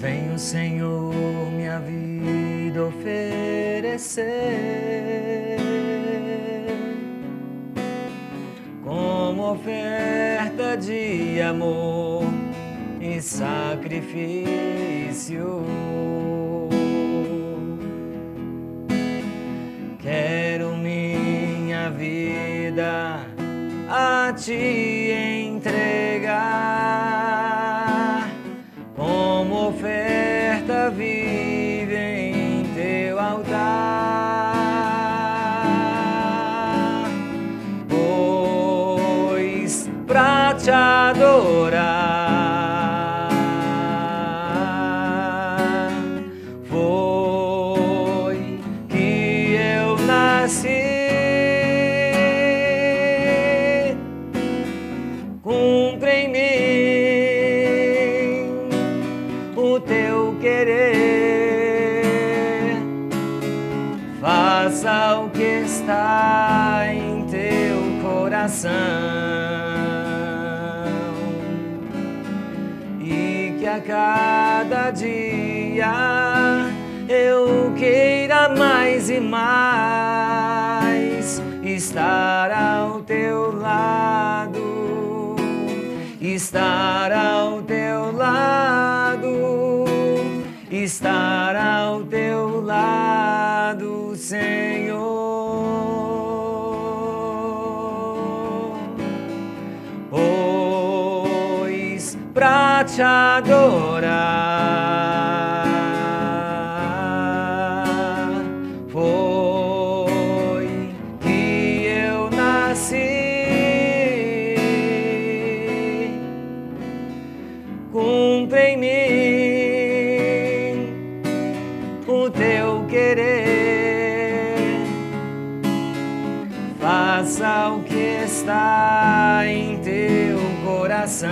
Venho, Senhor, minha vida oferecer como oferta de amor e sacrifício. Quero minha vida a te entregar como oferta viva em teu altar, pois pra te adorar foi que eu nasci. Cumpre em mim o teu querer, faça o que está em teu coração, e que a cada dia eu queira mais e mais estar ao teu lado, estar ao teu lado, estar ao teu lado, Senhor. Pois pra te adorar foi que eu nasci. Cumpre em mim o teu querer, faça o que está em teu coração,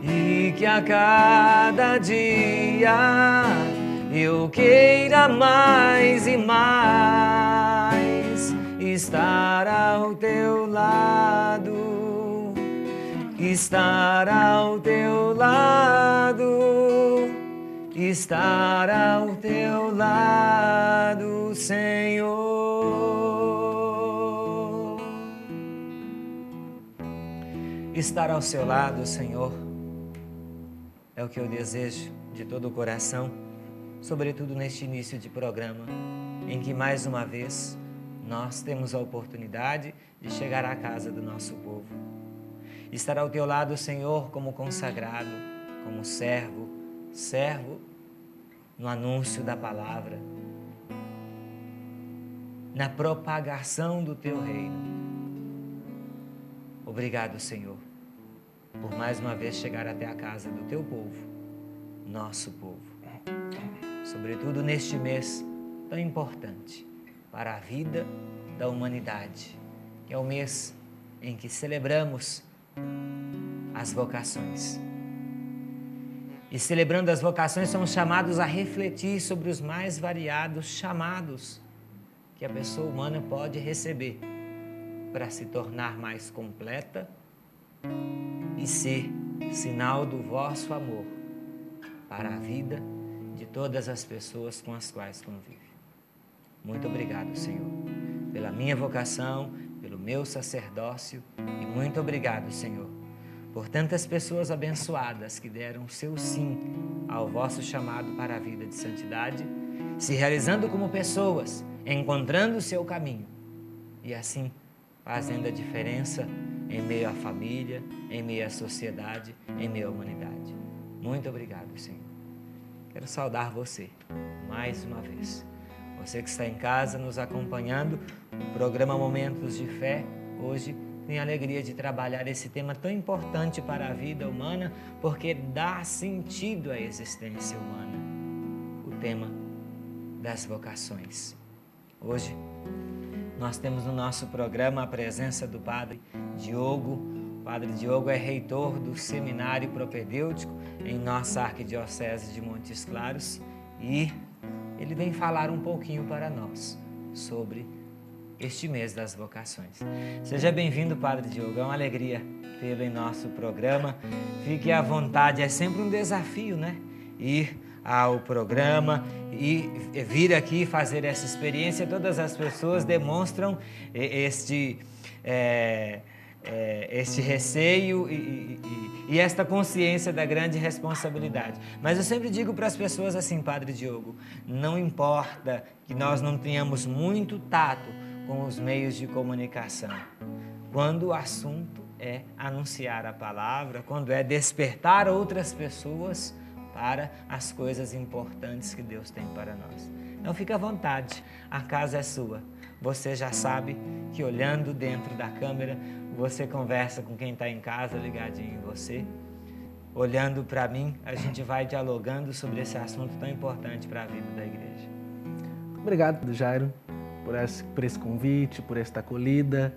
e que a cada dia eu queira mais e mais estar ao teu lado, estar ao teu lado, estar ao teu lado, Senhor. Estar ao seu lado, Senhor, é o que eu desejo de todo o coração, sobretudo neste início de programa, em que mais uma vez nós temos a oportunidade de chegar à casa do nosso povo. Estar ao teu lado, Senhor, como consagrado, como servo no anúncio da palavra, na propagação do teu reino. Obrigado, Senhor, por mais uma vez chegar até a casa do teu povo, nosso povo. Sobretudo neste mês tão importante para a vida da humanidade, que é o mês em que celebramos as vocações. E celebrando as vocações, somos chamados a refletir sobre os mais variados chamados que a pessoa humana pode receber para se tornar mais completa e ser sinal do vosso amor para a vida de todas as pessoas com as quais convive. Muito obrigado, Senhor, pela minha vocação, pelo meu sacerdócio, e muito obrigado, Senhor, por tantas pessoas abençoadas que deram seu sim ao vosso chamado para a vida de santidade, se realizando como pessoas, encontrando o seu caminho e assim fazendo a diferença em meio à família, em meio à sociedade, em meio à humanidade. Muito obrigado, Senhor. Quero saudar você mais uma vez. Você que está em casa nos acompanhando, o programa Momentos de Fé, hoje tem a alegria de trabalhar esse tema tão importante para a vida humana, porque dá sentido à existência humana, o tema das vocações. Hoje nós temos no nosso programa a presença do Padre Diogo. O Padre Diogo é reitor do Seminário Propedêutico em nossa Arquidiocese de Montes Claros, e ele vem falar um pouquinho para nós sobre este mês das vocações. Seja bem-vindo, Padre Diogo, é uma alegria tê-lo em nosso programa. Fique à vontade, é sempre um desafio, né? Ir ao programa e vir aqui fazer essa experiência. Todas as pessoas demonstram este receio e esta consciência da grande responsabilidade. Mas eu sempre digo para as pessoas assim, Padre Diogo, não importa que nós não tenhamos muito tato com os meios de comunicação. Quando o assunto é anunciar a palavra, quando é despertar outras pessoas para as coisas importantes que Deus tem para nós. Então fique à vontade, a casa é sua. Você já sabe que olhando dentro da câmera, você conversa com quem está em casa ligadinho em você. Olhando para mim, a gente vai dialogando sobre esse assunto tão importante para a vida da igreja. Obrigado, Jairo, por esse convite, por esta acolhida.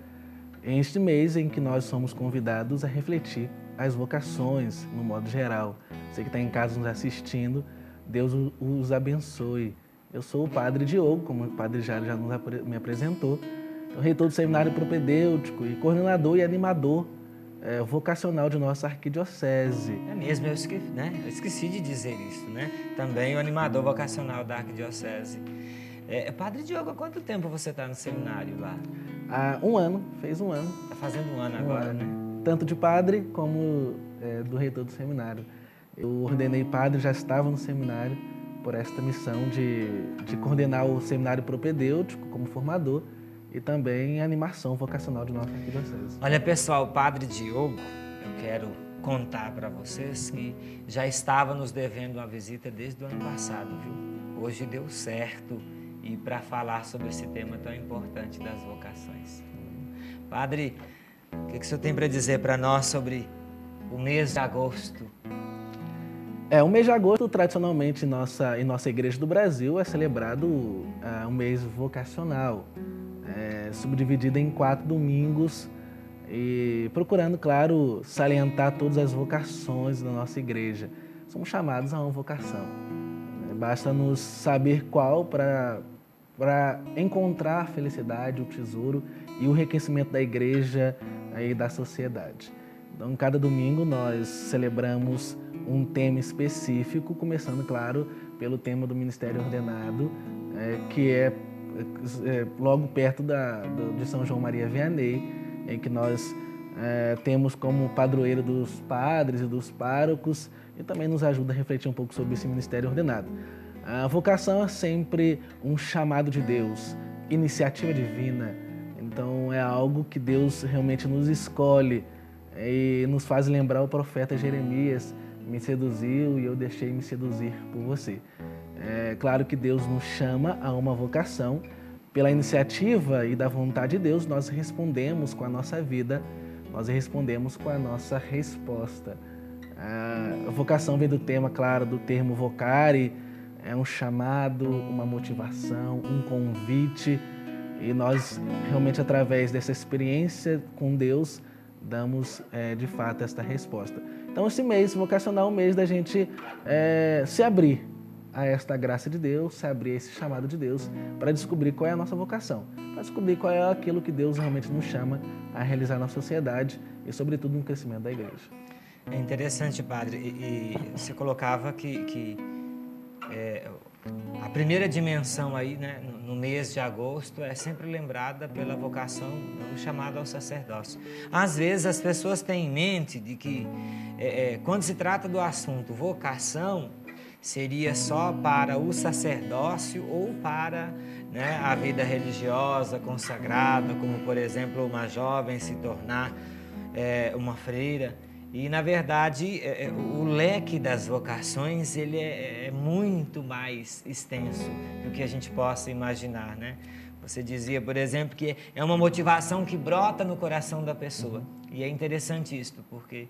Em este mês em que nós somos convidados a refletir as vocações, no modo geral. Você que está em casa nos assistindo, Deus os abençoe. Eu sou o Padre Diogo, como o Padre Jairo já me apresentou, reitor do Seminário Propedêutico e coordenador e animador vocacional de nossa arquidiocese. É mesmo, eu esqueci de dizer isso, né? Também o animador vocacional da arquidiocese. Padre Diogo, há quanto tempo você está no seminário lá? Há um ano, fez um ano. Está fazendo um ano agora, né? Tanto de padre como do reitor do seminário. Eu ordenei padre, já estava no seminário por esta missão de coordenar o seminário propedêutico como formador e também a animação vocacional de nossa arquidiocese. Olha, pessoal, o Padre Diogo, eu quero contar para vocês que já estava nos devendo uma visita desde o ano passado, viu? Hoje deu certo e para falar sobre esse tema tão importante das vocações. Padre, o que o senhor tem para dizer para nós sobre o mês de agosto? O mês de agosto, tradicionalmente, em nossa igreja do Brasil, é celebrado um mês vocacional, subdividido em 4 domingos e procurando, claro, salientar todas as vocações da nossa igreja. Somos chamados a uma vocação. Basta nos saber qual para encontrar a felicidade, o tesouro e o enriquecimento da igreja e da sociedade. Então, cada domingo nós celebramos um tema específico, começando, claro, pelo tema do Ministério Ordenado, que é logo perto de São João Maria Vianney, em que nós temos como padroeiro dos padres e dos párocos e também nos ajuda a refletir um pouco sobre esse Ministério Ordenado. A vocação é sempre um chamado de Deus, iniciativa divina, então é algo que Deus realmente nos escolhe e nos faz lembrar o profeta Jeremias: me seduziu e eu deixei me seduzir por você. É claro que Deus nos chama a uma vocação. Pela iniciativa e da vontade de Deus, nós respondemos com a nossa vida, nós respondemos com a nossa resposta. A vocação vem do tema, claro, do termo vocare, é um chamado, uma motivação, um convite, e nós realmente, através dessa experiência com Deus, damos de fato esta resposta. Então, esse mês vocacional é um mês da gente se abrir a esta graça de Deus, se abrir a esse chamado de Deus, para descobrir qual é a nossa vocação, para descobrir qual é aquilo que Deus realmente nos chama a realizar na sociedade e, sobretudo, no crescimento da igreja. É interessante, Padre, e você colocava que a primeira dimensão aí, né, no mês de agosto é sempre lembrada pela vocação, o chamado ao sacerdócio. Às vezes as pessoas têm em mente de que quando se trata do assunto vocação, seria só para o sacerdócio ou para, né, a vida religiosa consagrada, como por exemplo uma jovem se tornar uma freira. E, na verdade, o leque das vocações ele é muito mais extenso do que a gente possa imaginar, né? Você dizia, por exemplo, que é uma motivação que brota no coração da pessoa. E é interessante isso, porque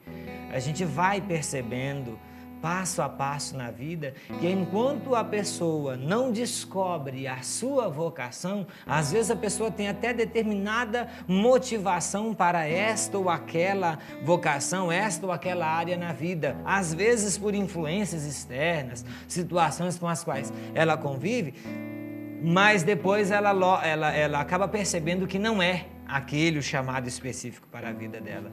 a gente vai percebendo, passo a passo na vida, que enquanto a pessoa não descobre a sua vocação, às vezes a pessoa tem até determinada motivação para esta ou aquela vocação, esta ou aquela área na vida, às vezes por influências externas, situações com as quais ela convive, mas depois ela acaba percebendo que não é aquele o chamado específico para a vida dela.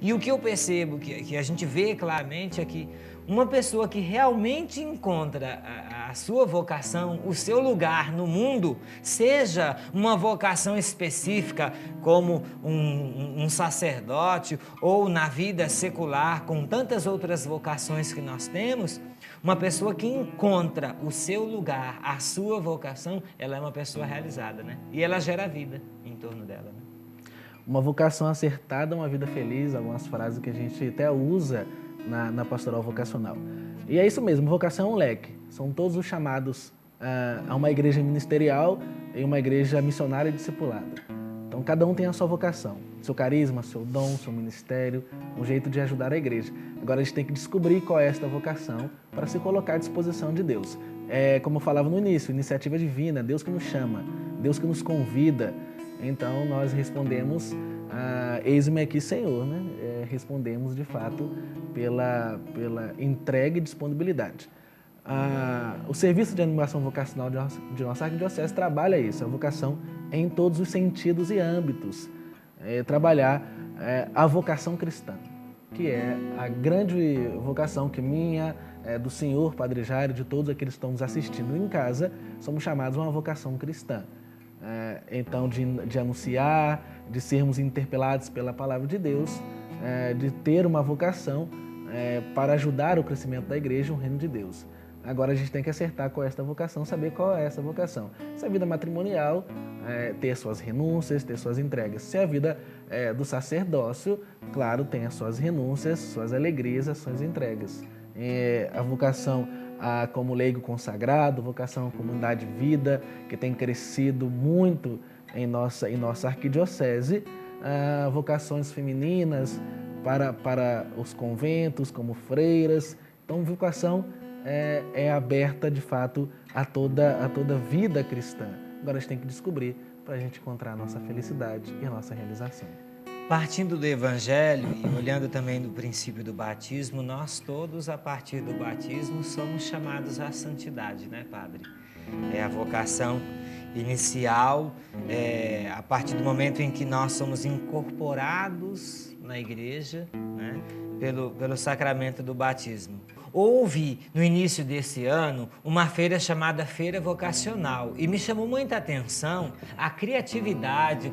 E o que eu percebo, que a gente vê claramente, é que uma pessoa que realmente encontra a sua vocação, o seu lugar no mundo, seja uma vocação específica como um sacerdote ou na vida secular, com tantas outras vocações que nós temos, uma pessoa que encontra o seu lugar, a sua vocação, ela é uma pessoa realizada, né? E ela gera vida em torno dela, né? Uma vocação acertada, uma vida feliz, algumas frases que a gente até usa na pastoral vocacional. E é isso mesmo, vocação é um leque. São todos os chamados a uma igreja ministerial e uma igreja missionária e discipulada. Então, cada um tem a sua vocação, seu carisma, seu dom, seu ministério, um jeito de ajudar a igreja. Agora, a gente tem que descobrir qual é esta vocação para se colocar à disposição de Deus. Como eu falava no início, iniciativa divina, Deus que nos chama, Deus que nos convida. Então, nós respondemos, eis-me aqui, Senhor, né? Respondemos, de fato, pela entrega e disponibilidade. O Serviço de Animação Vocacional de nossa Arquidiocese trabalha isso, a vocação em todos os sentidos e âmbitos. Trabalhar a vocação cristã, que é a grande vocação que minha, do senhor Padre Jairo, de todos aqueles que estão nos assistindo em casa, somos chamados a uma vocação cristã. Então, de anunciar, de sermos interpelados pela palavra de Deus, de ter uma vocação para ajudar o crescimento da igreja e o reino de Deus. Agora a gente tem que acertar com esta vocação, saber qual é essa vocação. Se a vida matrimonial, ter suas renúncias, ter suas entregas. Se a vida do sacerdócio, claro, tem as suas renúncias, suas alegrias, as suas entregas. A vocação como leigo consagrado, vocação à comunidade de vida, que tem crescido muito em nossa arquidiocese, vocações femininas para os conventos, como freiras. Então, vocação é aberta, de fato, a toda vida cristã. Agora a gente tem que descobrir para a gente encontrar a nossa felicidade e a nossa realização. Partindo do Evangelho e olhando também do princípio do batismo, nós todos, a partir do batismo, somos chamados à santidade, né, Padre? É a vocação inicial, a partir do momento em que nós somos incorporados na igreja, né, pelo sacramento do batismo. Houve, no início desse ano, uma feira chamada Feira Vocacional e me chamou muita atenção a criatividade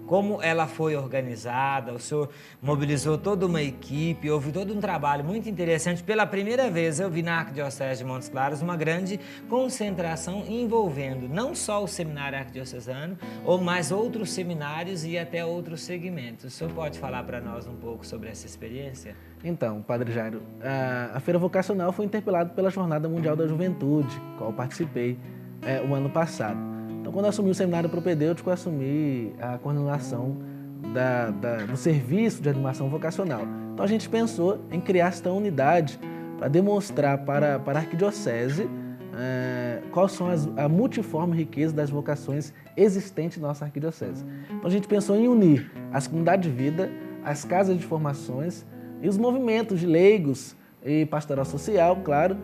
como ela foi organizada. O senhor mobilizou toda uma equipe, houve todo um trabalho muito interessante. Pela primeira vez eu vi na Arquidiocese de Montes Claros uma grande concentração envolvendo não só o seminário arquidiocesano, mas outros seminários e até outros segmentos. O senhor pode falar para nós um pouco sobre essa experiência? Então, Padre Jairo, a Feira Vocacional foi interpelada pela Jornada Mundial da Juventude, qual participei o ano passado. Então, quando eu assumi o Seminário Propedêutico, eu assumi a coordenação do Serviço de Animação Vocacional. Então, a gente pensou em criar esta unidade para demonstrar para a Arquidiocese quais são a multiforme riqueza das vocações existentes na nossa Arquidiocese. Então, a gente pensou em unir as comunidades de vida, as casas de formações e os movimentos de leigos e pastoral social, claro,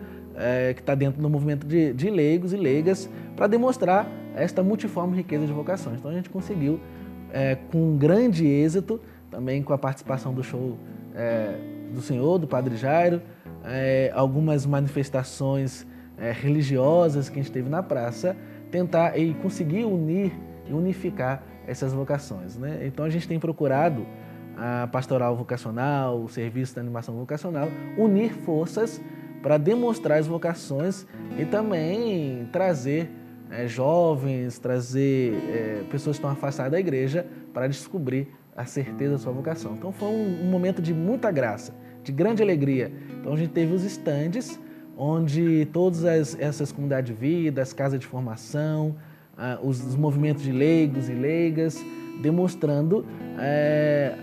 que está dentro do movimento de leigos e leigas, para demonstrar esta multiforme riqueza de vocações. Então a gente conseguiu, com um grande êxito, também com a participação do show do senhor, do Padre Jairo, algumas manifestações religiosas que a gente teve na praça, tentar e conseguir unir e unificar essas vocações, né? Então a gente tem procurado a pastoral vocacional, o serviço de animação vocacional, unir forças para demonstrar as vocações e também trazer jovens, trazer pessoas que estão afastadas da igreja para descobrir a certeza da sua vocação. Então foi um momento de muita graça, de grande alegria. Então a gente teve os estandes, onde todas essas comunidades de vida, as casas de formação, os movimentos de leigos e leigas, demonstrando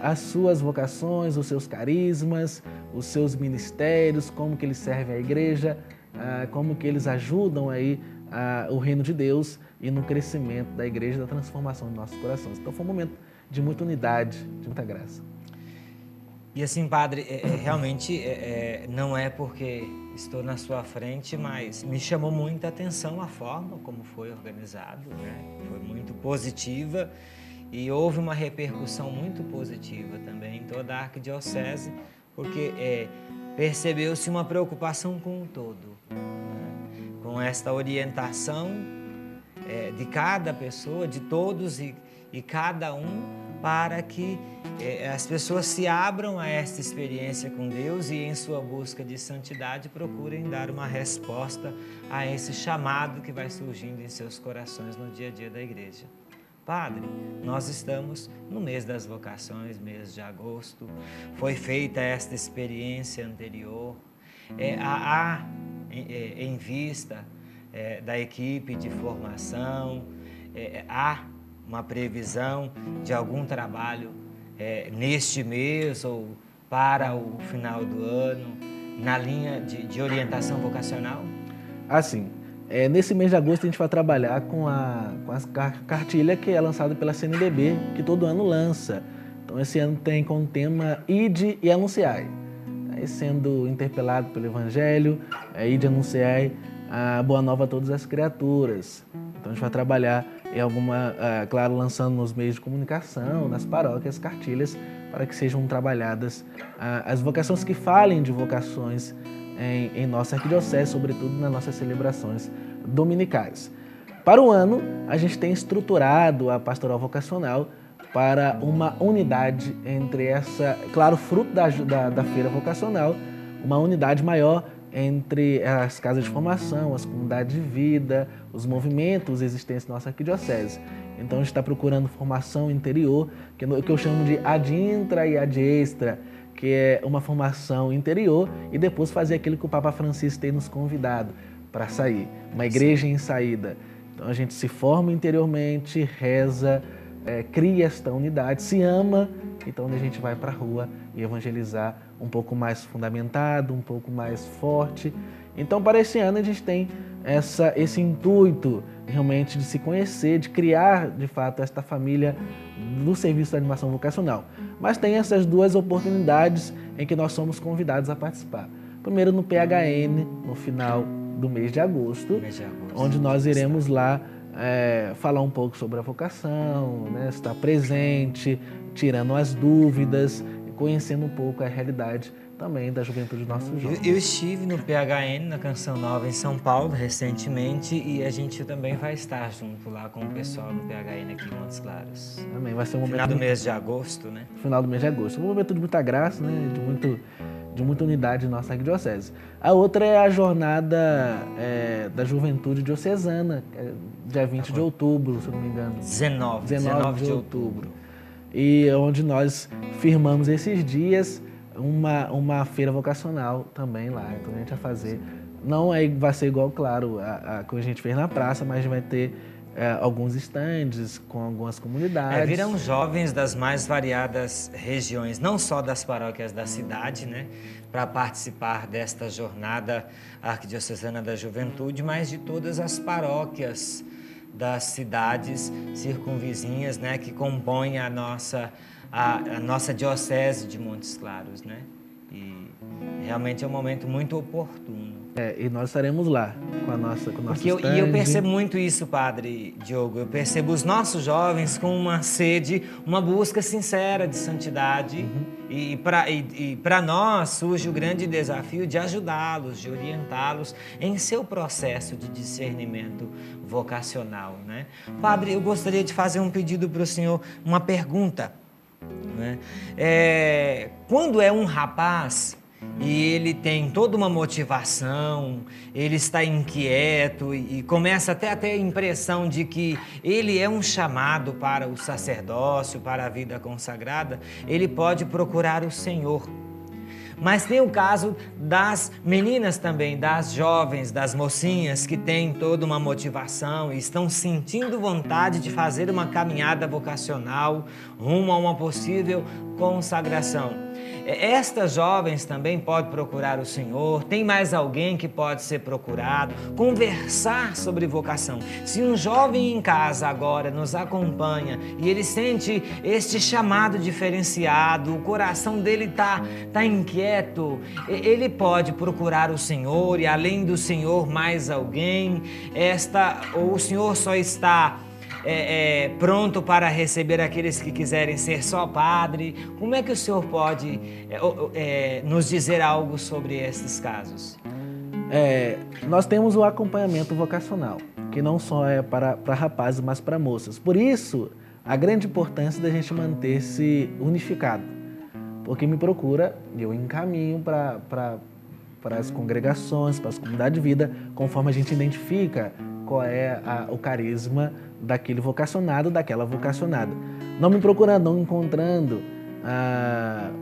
as suas vocações, os seus carismas, os seus ministérios, como que eles servem à igreja, como que eles ajudam aí o reino de Deus e no crescimento da igreja, da transformação de nossos corações. Então foi um momento de muita unidade, de muita graça. E assim, padre, realmente não é porque estou na sua frente, mas me chamou muita atenção a forma como foi organizado, né? Foi muito positiva e houve uma repercussão muito positiva também em toda a arquidiocese, porque percebeu-se uma preocupação com o todo, né? Com esta orientação de cada pessoa, de todos e cada um, para que as pessoas se abram a esta experiência com Deus e, em sua busca de santidade, procurem dar uma resposta a esse chamado que vai surgindo em seus corações no dia a dia da igreja. Padre, nós estamos no mês das vocações, mês de agosto, foi feita esta experiência anterior, em vista da equipe de formação, há uma previsão de algum trabalho neste mês ou para o final do ano, na linha de orientação vocacional? Assim, nesse mês de agosto a gente vai trabalhar com a cartilha que é lançada pela CNBB, que todo ano lança. Então esse ano tem como tema Ide e Anunciai. Aí sendo interpelado pelo Evangelho, Ide e Anunciai a boa nova a todas as criaturas. Então a gente vai trabalhar claro, lançando nos meios de comunicação, nas paróquias, cartilhas, para que sejam trabalhadas as vocações que falem de vocações em nossa arquidiocese, sobretudo nas nossas celebrações dominicais. Para o ano, a gente tem estruturado a pastoral vocacional para uma unidade entre claro, fruto da feira vocacional, uma unidade maior entre as casas de formação, as comunidades de vida, os movimentos existentes na nossa arquidiocese. Então a gente está procurando formação interior, que eu chamo de ad intra e ad extra, que é uma formação interior e depois fazer aquilo que o Papa Francisco tem nos convidado para sair, uma igreja em saída. Então a gente se forma interiormente, reza, cria esta unidade, se ama, então a gente vai para a rua e evangelizar um pouco mais fundamentado, um pouco mais forte. Então para esse ano a gente tem esse intuito realmente de se conhecer, de criar de fato esta família no serviço de animação vocacional. Mas tem essas duas oportunidades em que nós somos convidados a participar. Primeiro no PHN, no final do mês de agosto, onde nós iremos lá falar um pouco sobre a vocação, né, estar presente, tirando as dúvidas, conhecendo um pouco a realidade também da juventude dos nossos jovens. Eu estive no PHN, na Canção Nova, em São Paulo, recentemente, e a gente também vai estar junto lá com o pessoal do PHN aqui em Montes Claros. Amém. Vai ser um momento final do mês de agosto, né? Final do mês de agosto. Um momento de muita graça, né? De muita unidade em nossa arquidiocese. A outra é a jornada da juventude diocesana, dia 20 de outubro, se eu não me engano. 19 de outubro. E onde nós firmamos esses dias uma feira vocacional também lá. Então a gente vai fazer, não vai ser igual, claro, a que a gente fez na praça, mas a gente vai ter alguns estandes com algumas comunidades. Virão jovens das mais variadas regiões, não só das paróquias da cidade, né, para participar desta jornada arquidiocesana da juventude, mas de todas as paróquias das cidades circunvizinhas, né, que compõem a nossa diocese de Montes Claros, né? E realmente é um momento muito oportuno. E nós estaremos lá com a nossa E eu percebo muito isso, Padre Diogo. Eu percebo os nossos jovens com uma sede, uma busca sincera de santidade. Uhum. E para nós surge o grande desafio de ajudá-los, de orientá-los em seu processo de discernimento vocacional, né? Padre, eu gostaria de fazer um pedido para o senhor, uma pergunta, né? Quando é um rapaz e ele tem toda uma motivação, ele está inquieto e começa até a ter a impressão de que ele é um chamado para o sacerdócio, para a vida consagrada, ele pode procurar o Senhor. Mas tem o caso das meninas também, das jovens, das mocinhas que têm toda uma motivação e estão sentindo vontade de fazer uma caminhada vocacional rumo a uma possível consagração. Estas jovens também podem procurar o Senhor. Tem mais alguém que pode ser procurado? Conversar sobre vocação. Se um jovem em casa agora nos acompanha e ele sente este chamado diferenciado, o coração dele está inquieto, ele pode procurar o Senhor e além do Senhor mais alguém. Ou o Senhor só está pronto para receber aqueles que quiserem ser só padre? Como é que o senhor pode nos dizer algo sobre esses casos? Nós temos o acompanhamento vocacional, que não só é para rapazes, mas para moças. Por isso, a grande importância da gente manter-se unificado. Porque me procura e eu encaminho para as congregações, para as comunidades de vida, conforme a gente identifica qual é o carisma daquele vocacionado, daquela vocacionada. Não me procurando, não encontrando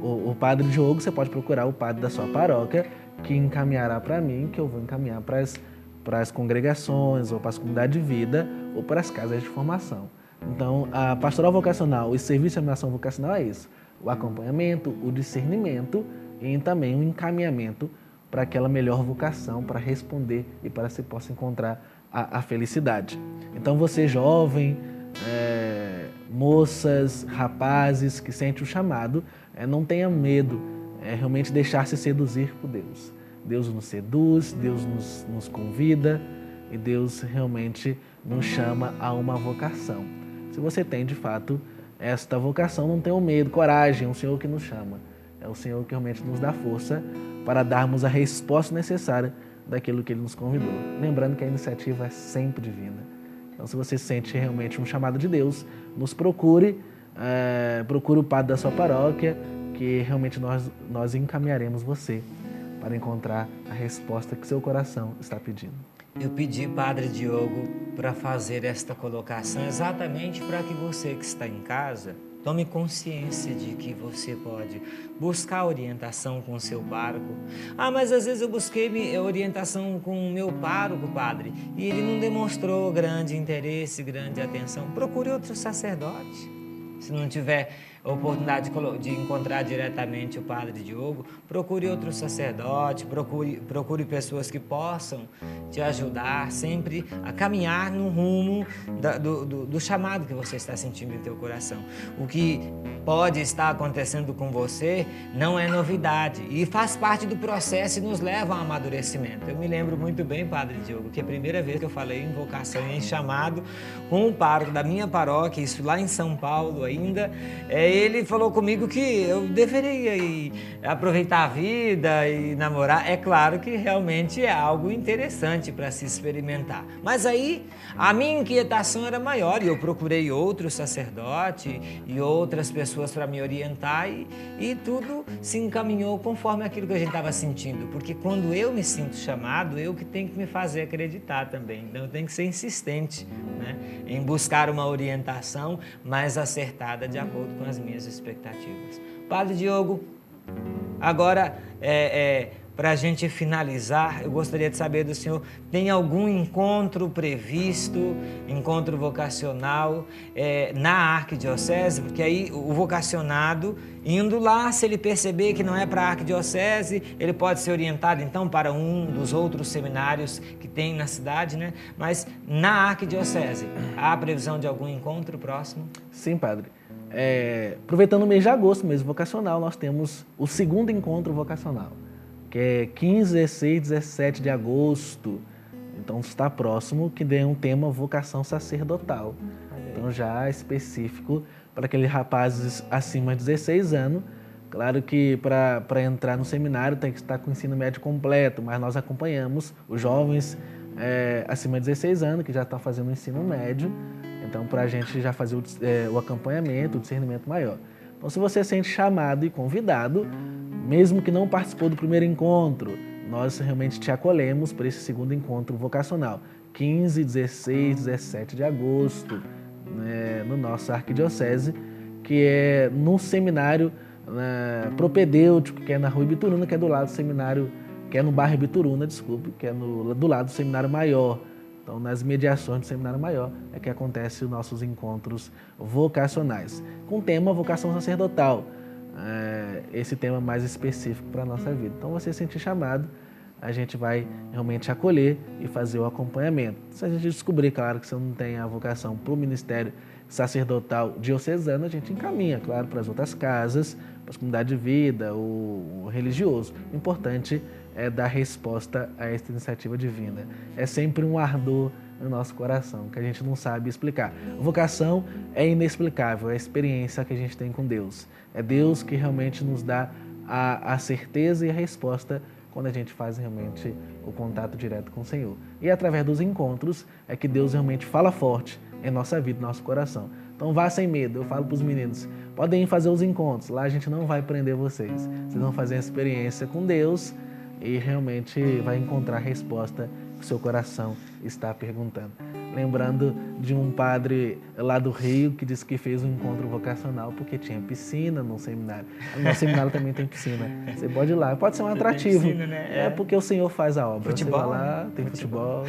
o padre Diogo, você pode procurar o padre da sua paróquia, que encaminhará para mim, que eu vou encaminhar para as congregações, ou para as comunidades de vida, ou para as casas de formação. Então, a pastoral vocacional e serviço de animação vocacional é isso: o acompanhamento, o discernimento e também o encaminhamento para aquela melhor vocação, para responder e para que se possa encontrar a felicidade. Então você jovem, moças, rapazes que sente o chamado, não tenha medo, realmente deixar-se seduzir por Deus. Deus nos seduz, Deus nos convida e Deus realmente nos chama a uma vocação. Se você tem de fato esta vocação, não tenha medo, coragem, é o Senhor que nos chama. É o Senhor que realmente nos dá força para darmos a resposta necessária daquilo que Ele nos convidou. Lembrando que a iniciativa é sempre divina. Então, se você sente realmente um chamado de Deus, nos procure, procure o padre da sua paróquia, que realmente nós encaminharemos você para encontrar a resposta que seu coração está pedindo. Eu pedi, Padre Diogo, para fazer esta colocação exatamente para que você que está em casa tome consciência de que você pode buscar orientação com o seu pároco. Mas às vezes eu busquei orientação com o meu pároco, padre, e ele não demonstrou grande interesse, grande atenção. Procure outro sacerdote. Se não tiver oportunidade de encontrar diretamente o Padre Diogo, procure outro sacerdote, procure pessoas que possam te ajudar sempre a caminhar no rumo do chamado que você está sentindo em teu coração. O que pode estar acontecendo com você não é novidade e faz parte do processo e nos leva ao amadurecimento. Eu me lembro muito bem, Padre Diogo, que a primeira vez que eu falei em vocação e em chamado com o pároco da minha paróquia, isso lá em São Paulo ainda, ele falou comigo que eu deveria aproveitar a vida e namorar. É claro que realmente é algo interessante para se experimentar. Mas aí a minha inquietação era maior e eu procurei outro sacerdote e outras pessoas para me orientar e tudo se encaminhou conforme aquilo que a gente estava sentindo. Porque quando eu me sinto chamado, eu que tenho que me fazer acreditar também. Então eu tenho que ser insistente, né, em buscar uma orientação mais acertada de acordo com as minhas expectativas. Padre Diogo, agora para a gente finalizar, eu gostaria de saber do senhor, tem algum encontro previsto, encontro vocacional na arquidiocese? Porque aí o vocacionado, indo lá, se ele perceber que não é para a arquidiocese, ele pode ser orientado então para um dos outros seminários que tem na cidade, né? Mas na arquidiocese, há previsão de algum encontro próximo? Sim, padre. Aproveitando o mês de agosto, mês vocacional, nós temos o segundo encontro vocacional, que é 15, 16, 17 de agosto. Então está próximo, que tem um tema vocação sacerdotal. Então já específico para aqueles rapazes acima de 16 anos. Claro que para entrar no seminário tem que estar com o ensino médio completo, mas nós acompanhamos os jovens acima de 16 anos que já estão fazendo o ensino médio. Então, para a gente já fazer o acompanhamento, o discernimento maior. Então, se você se sente chamado e convidado, mesmo que não participou do primeiro encontro, nós realmente te acolhemos para esse segundo encontro vocacional, 15, 16, 17 de agosto, né, no nosso arquidiocese, que é no seminário propedêutico, que é na Rua Ibituruna, que é do lado do seminário, que é no bairro Ibituruna, desculpe, que é do lado do seminário maior. Então, nas mediações do Seminário Maior é que acontecem os nossos encontros vocacionais, com o tema vocação sacerdotal. esse tema mais específico para a nossa vida. Então, você se sentir chamado, a gente vai realmente acolher e fazer o acompanhamento. Se a gente descobrir, claro, que você não tem a vocação para o ministério sacerdotal diocesano, a gente encaminha, claro, para as outras casas, para as comunidades de vida, o religioso. O importante é dar resposta a esta iniciativa divina. É sempre um ardor no nosso coração, que a gente não sabe explicar. Vocação é inexplicável, é a experiência que a gente tem com Deus. É Deus que realmente nos dá a certeza e a resposta quando a gente faz realmente o contato direto com o Senhor. E através dos encontros é que Deus realmente fala forte em nossa vida, no nosso coração. Então vá sem medo, eu falo para os meninos, podem ir fazer os encontros, lá a gente não vai prender vocês. Vocês vão fazer a experiência com Deus e realmente vai encontrar a resposta que o seu coração está perguntando. Lembrando de um padre lá do Rio que disse que fez um encontro vocacional porque tinha piscina no seminário. No nosso seminário também tem piscina. Você pode ir lá, pode ser um atrativo. Tem piscina, né? É porque o Senhor faz a obra. Futebol, você vai lá, tem futebol.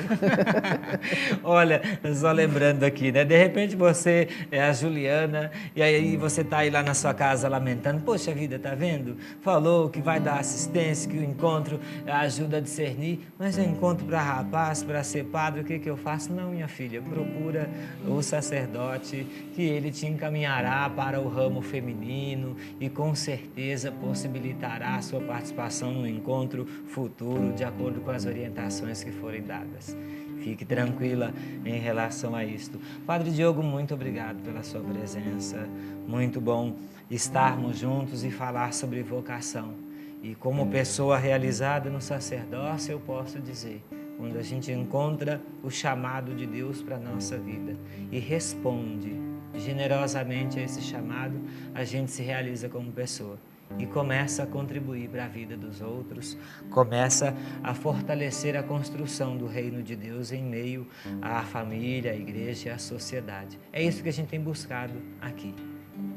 Olha, só lembrando aqui, né? De repente você é a Juliana e aí você tá aí lá na sua casa lamentando, poxa vida, tá vendo? Falou que vai dar assistência, que o encontro ajuda a discernir, mas eu encontro para rapaz, para ser padre, o que eu faço? Não, minha filha, procura o sacerdote que ele te encaminhará para o ramo feminino e com certeza possibilitará a sua participação no encontro futuro de acordo com as orientações que forem dadas. Fique tranquila em relação a isto. Padre Diogo, muito obrigado pela sua presença. Muito bom estarmos juntos e falar sobre vocação. E como pessoa realizada no sacerdócio, eu posso dizer, quando a gente encontra o chamado de Deus para a nossa vida e responde generosamente a esse chamado, a gente se realiza como pessoa e começa a contribuir para a vida dos outros, começa a fortalecer a construção do reino de Deus em meio à família, à igreja e à sociedade. É isso que a gente tem buscado aqui,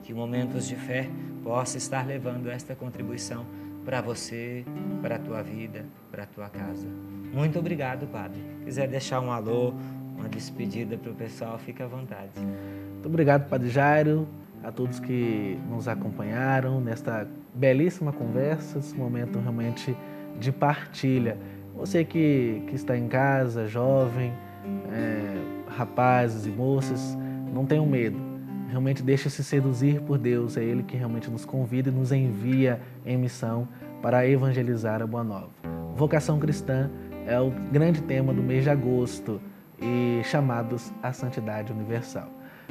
que momentos de fé possa estar levando esta contribuição para você, para a tua vida, para a tua casa. Muito obrigado, Padre. Quiser deixar um alô, uma despedida para o pessoal, fica à vontade. Muito obrigado, Padre Jairo, a todos que nos acompanharam nesta belíssima conversa, esse momento realmente de partilha. Você que está em casa, jovem, rapazes e moças, não tenham medo. Realmente deixe-se seduzir por Deus, é Ele que realmente nos convida e nos envia em missão para evangelizar a Boa Nova. Vocação cristã é o grande tema do mês de agosto e chamados à santidade universal.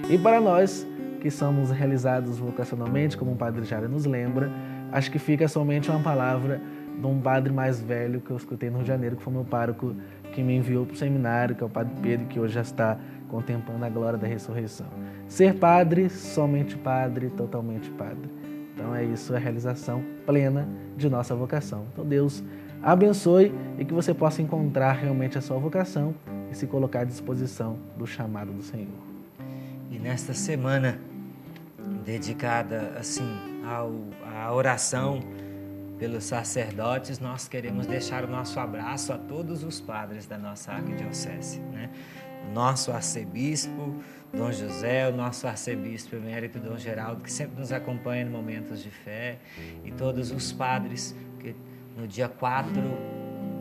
E para nós que somos realizados vocacionalmente, como o Padre Jairo nos lembra, acho que fica somente uma palavra de um padre mais velho que eu escutei no Rio de Janeiro, que foi meu pároco que me enviou para o seminário, que é o Padre Pedro, que hoje já está contemplando a glória da ressurreição. Ser padre, somente padre, totalmente padre. Então é isso, a realização plena de nossa vocação. Então Deus abençoe e que você possa encontrar realmente a sua vocação e se colocar à disposição do chamado do Senhor. E nesta semana dedicada assim à oração pelos sacerdotes, nós queremos deixar o nosso abraço a todos os padres da nossa arquidiocese, né? O nosso arcebispo Dom José, o nosso arcebispo emérito Dom Geraldo, que sempre nos acompanha em momentos de fé, e todos os padres, que no dia 4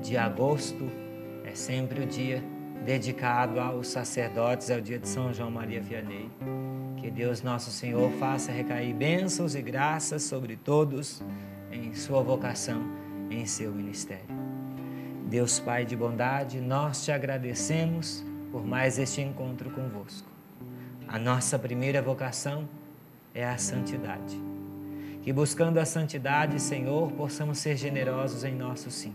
de agosto é sempre o dia dedicado aos sacerdotes, é o dia de São João Maria Vianney. Que Deus Nosso Senhor faça recair bênçãos e graças sobre todos em sua vocação, em seu ministério. Deus Pai de bondade, nós te agradecemos por mais este encontro convosco. A nossa primeira vocação é a santidade. Que buscando a santidade, Senhor, possamos ser generosos em nosso sim.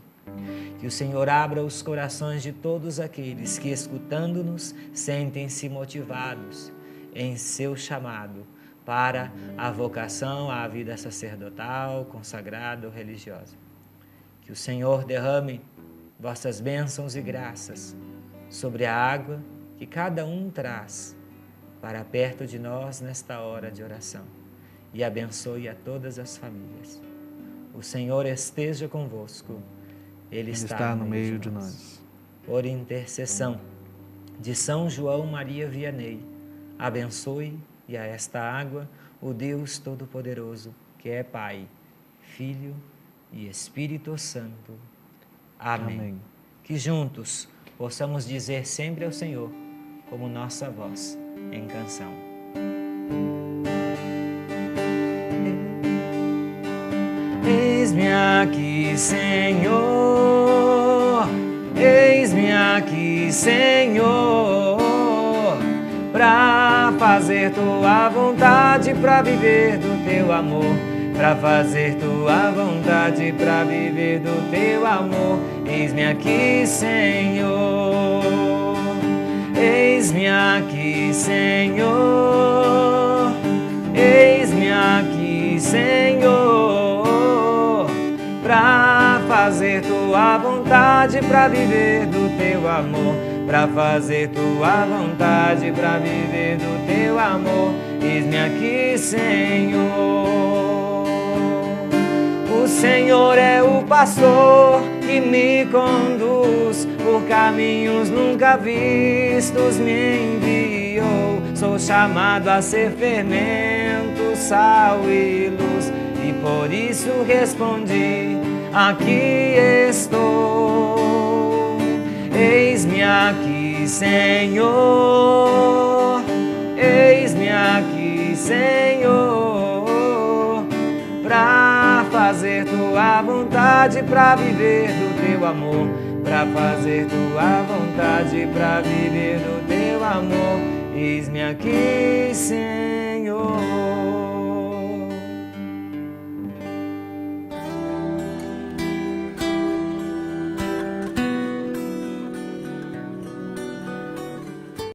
Que o Senhor abra os corações de todos aqueles que, escutando-nos, sentem-se motivados em seu chamado para a vocação à vida sacerdotal, consagrada ou religiosa. Que o Senhor derrame vossas bênçãos e graças sobre a água que cada um traz para perto de nós nesta hora de oração e abençoe a todas as famílias. O Senhor esteja convosco. Ele está no meio de nós. Por intercessão de São João Maria Vianney, abençoe e a esta água o Deus Todo-Poderoso, que é Pai, Filho e Espírito Santo. Amém. Amém. Que juntos possamos dizer sempre ao Senhor, como nossa voz em canção. Eis-me aqui, Senhor, eis-me aqui, Senhor, pra fazer tua vontade, pra viver do teu amor, pra fazer tua vontade, pra viver do teu amor. Eis-me aqui, Senhor, eis-me aqui, Senhor, eis-me aqui, Senhor, pra fazer tua vontade, pra viver do teu amor, pra fazer tua vontade, pra viver do teu amor. Eis-me aqui, Senhor. O Senhor é o pastor que me conduz por caminhos nunca vistos, me enviou. Sou chamado a ser fermento, sal e luz, e por isso respondi: aqui estou. Eis-me aqui, Senhor, eis-me aqui, Senhor, pra fazer tua vontade, pra viver do teu amor, pra fazer tua vontade, pra viver do teu amor. Eis-me aqui, Senhor.